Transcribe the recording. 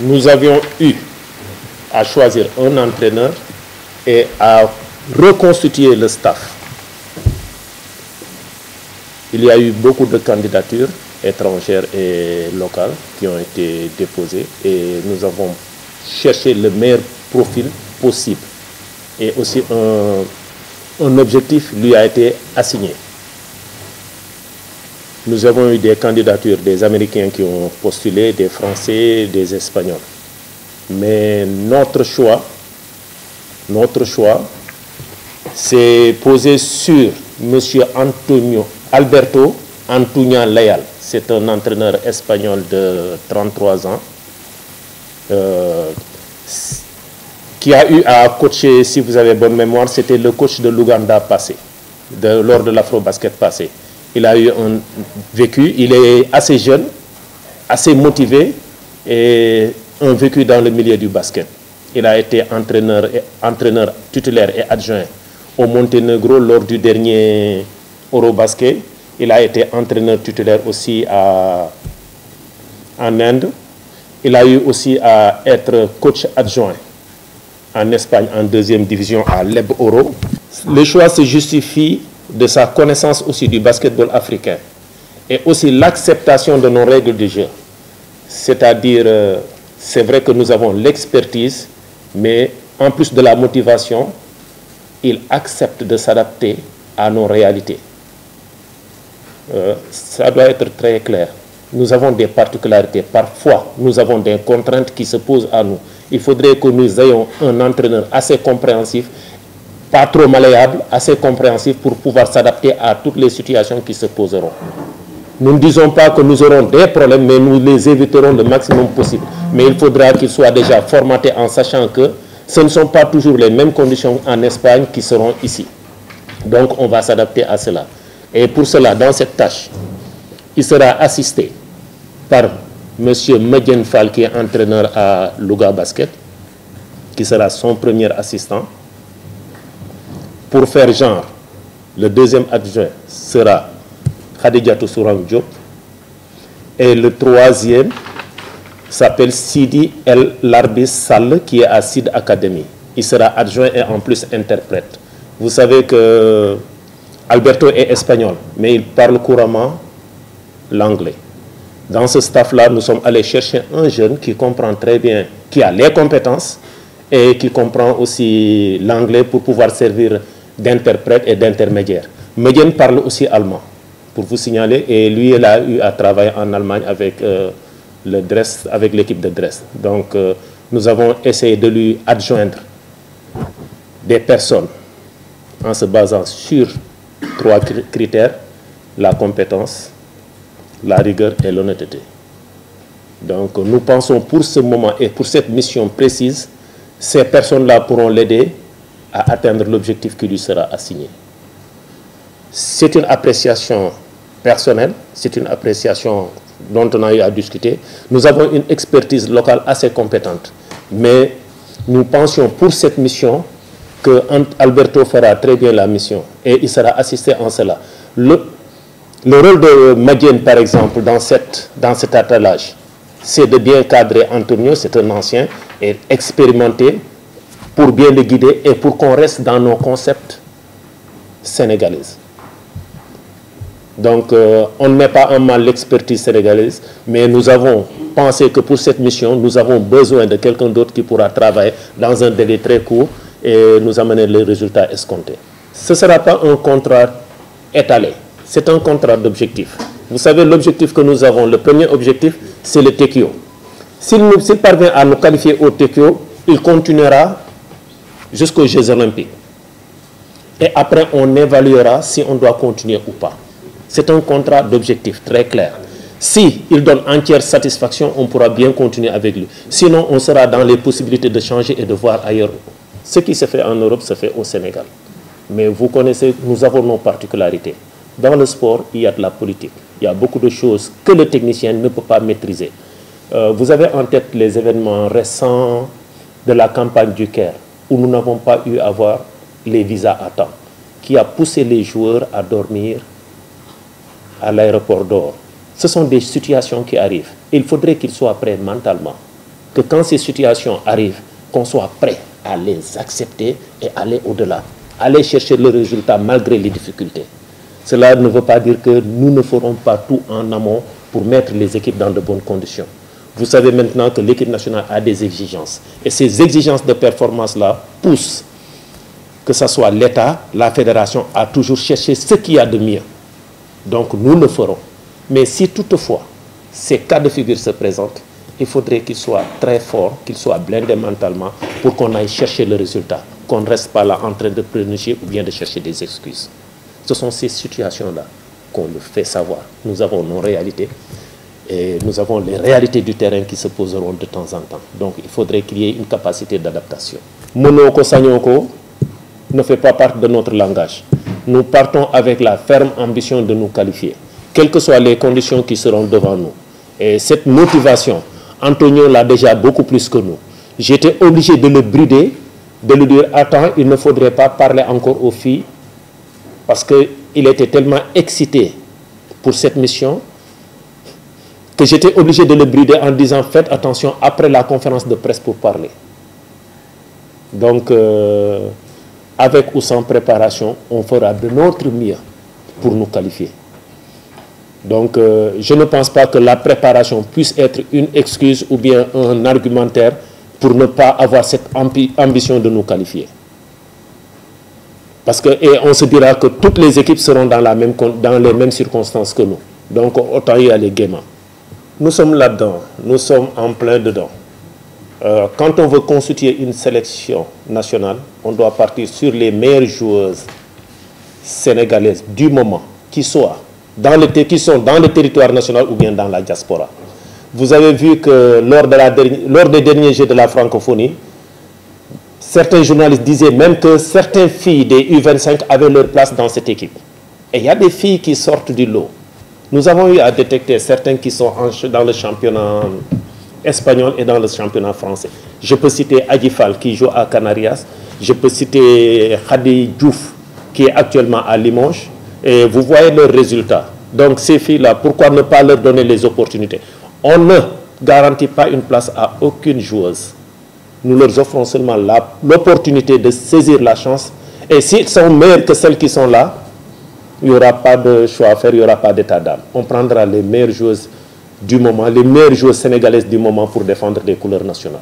Nous avions eu à choisir un entraîneur et à reconstituer le staff. Il y a eu beaucoup de candidatures étrangères et locales qui ont été déposées et nous avons cherché le meilleur profil possible. Et aussi un objectif lui a été assigné. Nous avons eu des candidatures des Américains qui ont postulé, des Français, des Espagnols. Mais notre choix s'est posé sur M. Alberto Antuña Leal. C'est un entraîneur espagnol de 33 ans qui a eu à coacher, si vous avez bonne mémoire, c'était le coach de l'Ouganda passé, lors de l'Afro-Basket passé. Il a eu un vécu, il est assez jeune, assez motivé et un vécu dans le milieu du basket. Il a été entraîneur titulaire et adjoint au Monténégro lors du dernier Eurobasket. Il a été entraîneur titulaire aussi en Inde. Il a eu aussi à être coach adjoint en Espagne en deuxième division à Leb Oro. Le choix se justifie de sa connaissance aussi du basketball africain et aussi l'acceptation de nos règles de jeu. C'est-à-dire, c'est vrai que nous avons l'expertise, mais en plus de la motivation, il accepte de s'adapter à nos réalités. Ça doit être très clair. Nous avons des particularités. Parfois, nous avons des contraintes qui se posent à nous. Il faudrait que nous ayons un entraîneur assez compréhensif, pas trop malléable, assez compréhensif pour pouvoir s'adapter à toutes les situations qui se poseront. Nous ne disons pas que nous aurons des problèmes, mais nous les éviterons le maximum possible. Mais il faudra qu'ils soient déjà formatés en sachant que ce ne sont pas toujours les mêmes conditions en Espagne qui seront ici. Donc on va s'adapter à cela. Et pour cela, dans cette tâche, il sera assisté par M. Medjen Fall, qui est entraîneur à Louga Basket, qui sera son premier assistant. Pour faire genre, le deuxième adjoint sera Khadijatou Sourang Diop. Et le troisième s'appelle Sidi El Larbis Sall, qui est à Sid Academy. Il sera adjoint et en plus interprète. Vous savez que Alberto est espagnol, mais il parle couramment l'anglais. Dans ce staff-là, nous sommes allés chercher un jeune qui comprend très bien, qui a les compétences et qui comprend aussi l'anglais pour pouvoir servir d'interprète et d'intermédiaire. Medjen parle aussi allemand, pour vous signaler, et lui, il a eu à travailler en Allemagne avec avec l'équipe de Dresde. Donc, nous avons essayé de lui adjoindre des personnes en se basant sur 3 critères: la compétence, la rigueur et l'honnêteté. Donc nous pensons pour ce moment et pour cette mission précise, ces personnes-là pourront l'aider à atteindre l'objectif qui lui sera assigné. C'est une appréciation personnelle, c'est une appréciation dont on a eu à discuter. Nous avons une expertise locale assez compétente, mais nous pensions pour cette mission que Alberto fera très bien la mission et il sera assisté en cela. Le rôle de Medjen, par exemple, dans cet attelage, c'est de bien cadrer Antonio, c'est un ancien, et expérimenté pour bien le guider et pour qu'on reste dans nos concepts sénégalais. Donc, on ne met pas en mal l'expertise sénégalaise, mais nous avons pensé que pour cette mission, nous avons besoin de quelqu'un d'autre qui pourra travailler dans un délai très court et nous amener les résultats escomptés. Ce ne sera pas un contrat étalé. C'est un contrat d'objectif. Vous savez, l'objectif que nous avons, le premier objectif, c'est le TECIO. S'il parvient à nous qualifier au TECIO, il continuera jusqu'aux Jeux Olympiques. Et après, on évaluera si on doit continuer ou pas. C'est un contrat d'objectif très clair. Si il donne entière satisfaction, on pourra bien continuer avec lui. Sinon, on sera dans les possibilités de changer et de voir ailleurs. Ce qui se fait en Europe se fait au Sénégal. Mais vous connaissez, nous avons nos particularités. Dans le sport, il y a de la politique. Il y a beaucoup de choses que le technicien ne peut pas maîtriser. Vous avez en tête les événements récents de la campagne du Caire, où nous n'avons pas eu à avoir les visas à temps, qui a poussé les joueurs à dormir à l'aéroport d'Or. Ce sont des situations qui arrivent. Il faudrait qu'ils soient prêts mentalement. que quand ces situations arrivent, qu'on soit prêt à les accepter et aller au-delà, aller chercher le résultat malgré les difficultés. Cela ne veut pas dire que nous ne ferons pas tout en amont pour mettre les équipes dans de bonnes conditions. Vous savez maintenant que l'équipe nationale a des exigences. Et ces exigences de performance-là poussent, que ce soit l'État, la fédération, à toujours chercher ce qu'il y a de mieux. Donc nous le ferons. Mais si toutefois ces cas de figure se présentent, il faudrait qu'ils soient très forts, qu'ils soient blindés mentalement pour qu'on aille chercher le résultat, qu'on ne reste pas là en train de pleurnicher ou bien de chercher des excuses. Ce sont ces situations-là qu'on le fait savoir. Nous avons nos réalités et nous avons les réalités du terrain qui se poseront de temps en temps. Donc il faudrait qu'il y ait une capacité d'adaptation. Monoko Sanyoko ne fait pas partie de notre langage. Nous partons avec la ferme ambition de nous qualifier, quelles que soient les conditions qui seront devant nous. Et cette motivation, Antonio l'a déjà beaucoup plus que nous. J'étais obligé de le brider, de lui dire « Attends, il ne faudrait pas parler encore aux filles » parce qu'il était tellement excité pour cette mission que j'étais obligé de le brider en disant « Faites attention après la conférence de presse pour parler ». Donc, avec ou sans préparation, on fera de notre mieux pour nous qualifier. Donc, je ne pense pas que la préparation puisse être une excuse ou bien un argumentaire pour ne pas avoir cette ambition de nous qualifier. Parce que, et on se dira que toutes les équipes seront dans les mêmes circonstances que nous. Donc, autant y aller gaiement. Nous sommes là-dedans, nous sommes en plein dedans. Quand on veut constituer une sélection nationale, on doit partir sur les meilleures joueuses sénégalaises du moment, qui sont dans le territoire national ou bien dans la diaspora. Vous avez vu que lors des derniers Jeux de la francophonie, certains journalistes disaient même que certaines filles des U25 avaient leur place dans cette équipe. Et il y a des filles qui sortent du lot. Nous avons eu à détecter certains qui sont dans le championnat espagnol et dans le championnat français. Je peux citer Adjifal qui joue à Canarias. Je peux citer Khadi Diouf qui est actuellement à Limoges. Et vous voyez leurs résultats. Donc ces filles-là, pourquoi ne pas leur donner les opportunités? On ne garantit pas une place à aucune joueuse. Nous leur offrons seulement l'opportunité de saisir la chance. Et s'ils sont meilleurs que celles qui sont là, il n'y aura pas de choix à faire, il n'y aura pas d'état d'âme. On prendra les meilleures joueuses du moment, les meilleures joueuses sénégalaises du moment pour défendre les couleurs nationales.